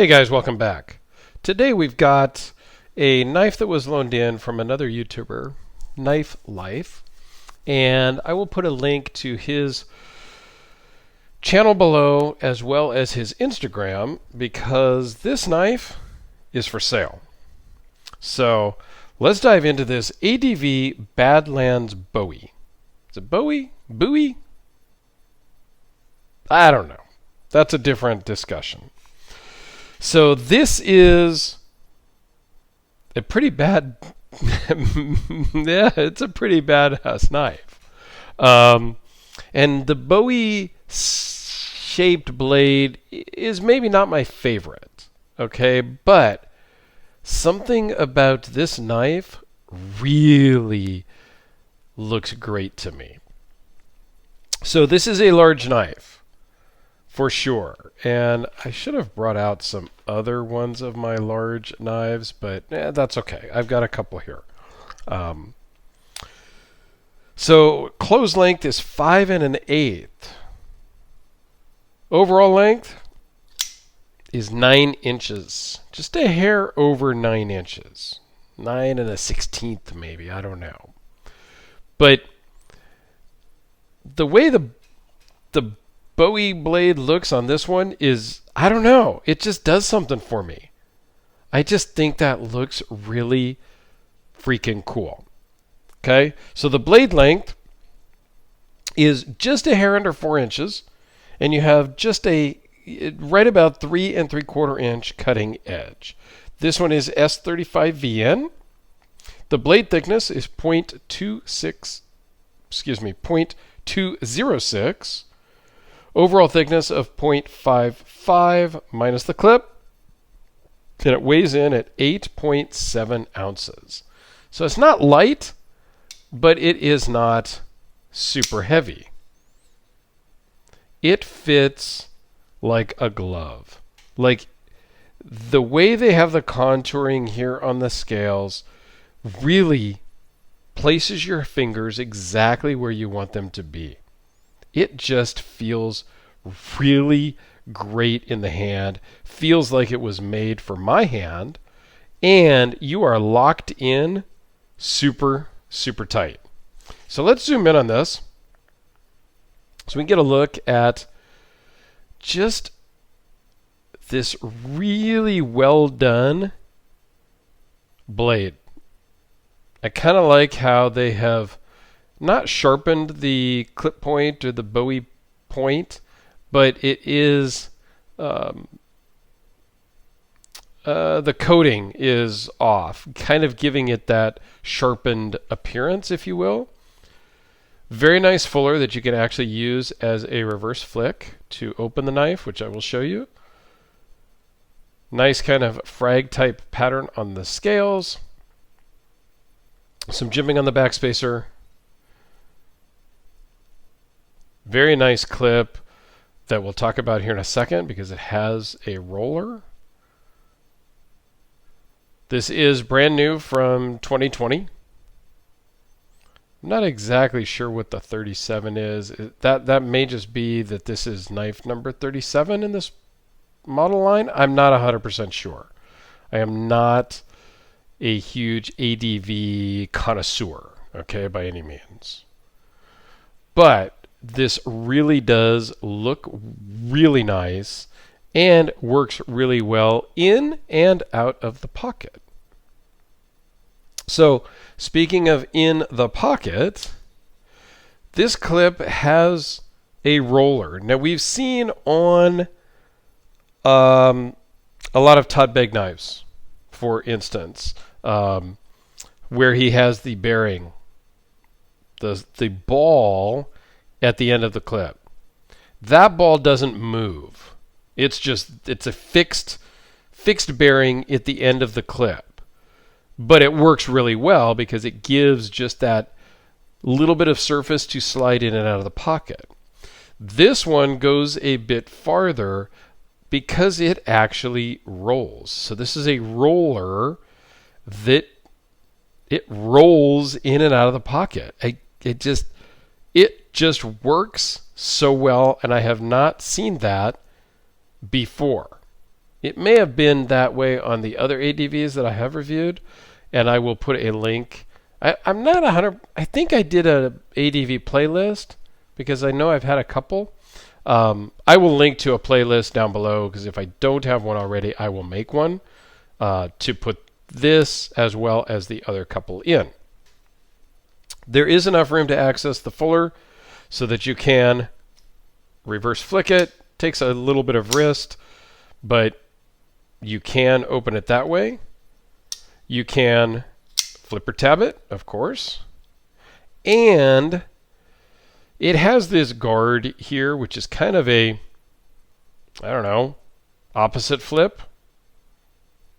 Hey guys, welcome back. Today we've got a knife that was loaned in from another YouTuber, Knife Life, and I will put a link to his channel below as well as his Instagram because this knife is for sale. So let's dive into this ADV Badlands Bowie. Is it Bowie? Bowie? I don't know. That's a different discussion. So this is a pretty bad, yeah, it's a pretty badass knife. And the Bowie shaped blade is maybe not my favorite, okay? But something about this knife really looks great to me. So this is a large knife. For sure. And I should have brought out some other ones of my large knives, but that's okay. I've got a couple here. So close length is 5 1/8. Overall length is 9 inches. Just a hair over 9 inches. 9 1/16 maybe. I don't know. But the way the Bowie blade looks on this one is, I don't know, it just does something for me. I just think that looks really freaking cool. Okay, so the blade length is just a hair under 4 inches, and you have just a right about 3 3/4 inch cutting edge. This one is S35VN. The blade thickness is 0.206. Overall thickness of 0.55 minus the clip, and it weighs in at 8.7 ounces. So it's not light, but it is not super heavy. It fits like a glove. Like the way they have the contouring here on the scales really places your fingers exactly where you want them to be. It just feels really great in the hand. Feels like it was made for my hand. And you are locked in super, super tight. So let's zoom in on this so we can get a look at just this really well done blade. I kind of like how they have not sharpened the clip point or the Bowie point, but it is the coating is off, kind of giving it that sharpened appearance, if you will. Very nice fuller that you can actually use as a reverse flick to open the knife, which I will show you. Nice kind of frag type pattern on the scales. Some jimping on the backspacer. Very nice clip that we'll talk about here in a second because it has a roller. This is brand new from 2020. I'm not exactly sure what the 37 is. That may just be that this is knife number 37 in this model line. I'm not 100% sure. I am not a huge ADV connoisseur, okay, by any means. But this really does look really nice and works really well in and out of the pocket. So, speaking of in the pocket, this clip has a roller. Now, we've seen on a lot of Todd Begg knives, for instance, where he has the bearing, the ball at the end of the clip. That ball doesn't move. It's a fixed bearing at the end of the clip. But it works really well because it gives just that little bit of surface to slide in and out of the pocket. This one goes a bit farther because it actually rolls. So this is a roller that it rolls in and out of the pocket. It just works so well, and I have not seen that before. It may have been that way on the other ADVs that I have reviewed, and I will put a link. I'm not 100. I think I did a ADV playlist because I know I've had a couple. I will link to a playlist down below because if I don't have one already, I will make one to put this as well as the other couple in. There is enough room to access the fuller so that you can reverse flick it. Takes a little bit of wrist, but you can open it that way. You can flipper tab it, of course. And it has this guard here, which is kind of a, I don't know, opposite flip.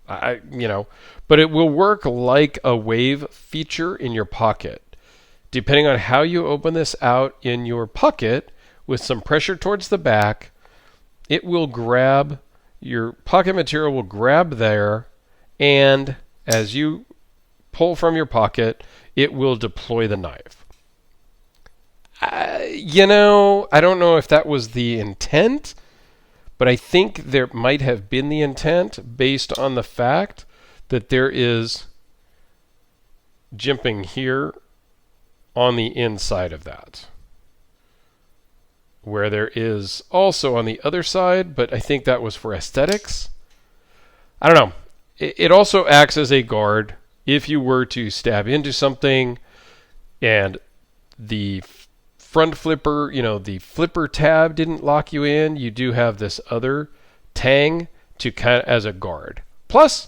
But it will work like a wave feature in your pocket. Depending on how you open this out in your pocket, with some pressure towards the back, it will grab, your pocket material will grab there, and as you pull from your pocket, it will deploy the knife. I don't know if that was the intent, but I think there might have been the intent based on the fact that there is jimping here on the inside of that, where there is also on the other side, but I think that was for aesthetics. I don't know. It also acts as a guard if you were to stab into something and the front flipper, the flipper tab didn't lock you in. You do have this other tang to kind of as a guard. Plus,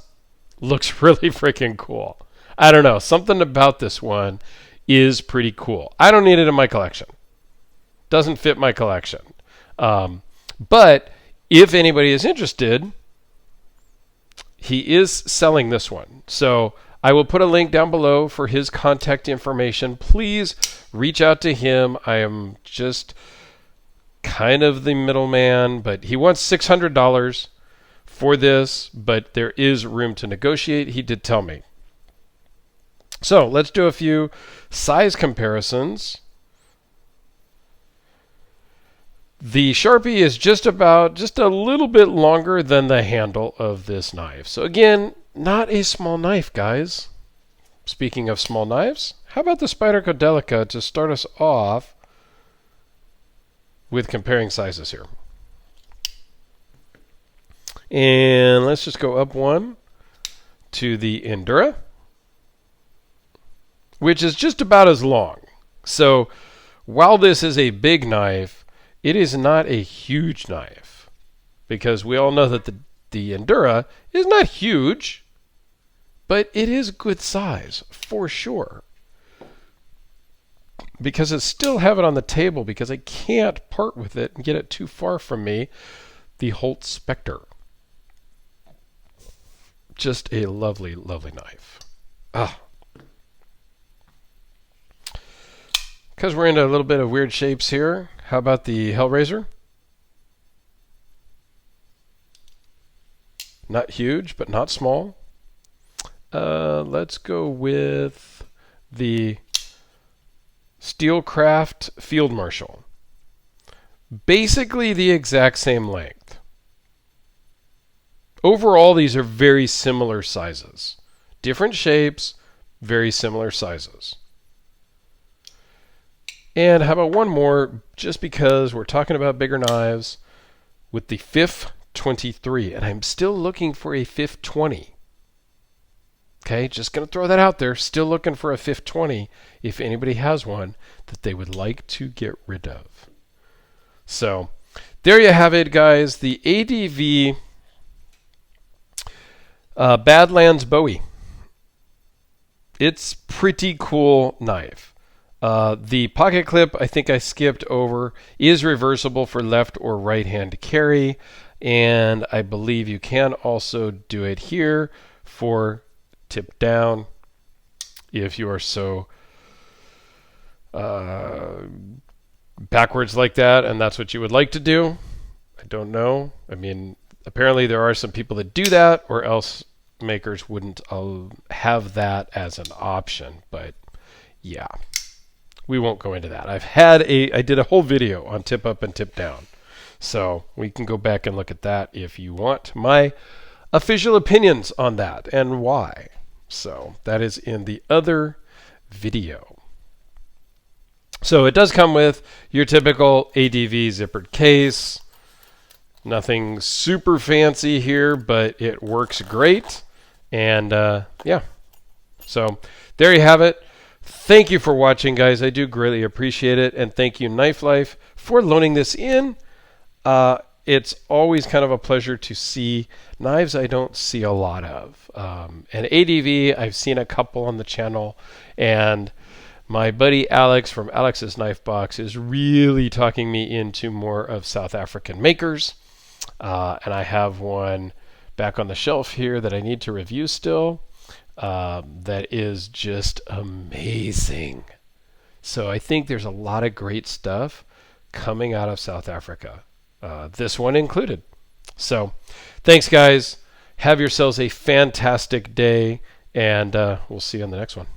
looks really freaking cool. I don't know. Something about this one is pretty cool. I don't need it in my collection. Doesn't fit my collection. But if anybody is interested, he is selling this one. So I will put a link down below for his contact information. Please reach out to him. I am just kind of the middleman, but he wants $600 for this, but there is room to negotiate. He did tell me. So let's do a few size comparisons. The Sharpie is just a little bit longer than the handle of this knife. So again, not a small knife, guys. Speaking of small knives, how about the Spyderco Delica to start us off with comparing sizes here? And let's just go up one to the Endura, which is just about as long. So while this is a big knife, it is not a huge knife, because we all know that the Endura is not huge, but it is good size for sure. Because I still have it on the table because I can't part with it and get it too far from me, the Holt Spectre. Just a lovely, lovely knife. Because we're into a little bit of weird shapes here, how about the Hellraiser? Not huge, but not small. Let's go with the Steelcraft Field Marshal. Basically the exact same length. Overall, these are very similar sizes. Different shapes, very similar sizes. And how about one more, just because we're talking about bigger knives, with the FIF 23. And I'm still looking for a FIF 20. Okay, just going to throw that out there. Still looking for a FIF 20 if anybody has one that they would like to get rid of. So, there you have it, guys. The ADV Badlands Bowie. It's pretty cool knife. The pocket clip, I think I skipped over, is reversible for left or right hand carry. And I believe you can also do it here for tip down if you are so backwards like that and that's what you would like to do. I don't know. I mean, apparently there are some people that do that, or else makers wouldn't have that as an option. But yeah, we won't go into that. I did a whole video on tip up and tip down. So we can go back and look at that if you want my official opinions on that and why. So that is in the other video. So it does come with your typical ADV zippered case. Nothing super fancy here, but it works great. And yeah, so there you have it. Thank you for watching, guys. I do greatly appreciate it. And thank you, Knife Life, for loaning this in. It's always kind of a pleasure to see knives I don't see a lot of. And ADV, I've seen a couple on the channel. And my buddy Alex from Alex's Knife Box is really talking me into more of South African makers. And I have one back on the shelf here that I need to review still. That is just amazing. So I think there's a lot of great stuff coming out of South Africa, this one included. So thanks, guys. Have yourselves a fantastic day, and we'll see you on the next one.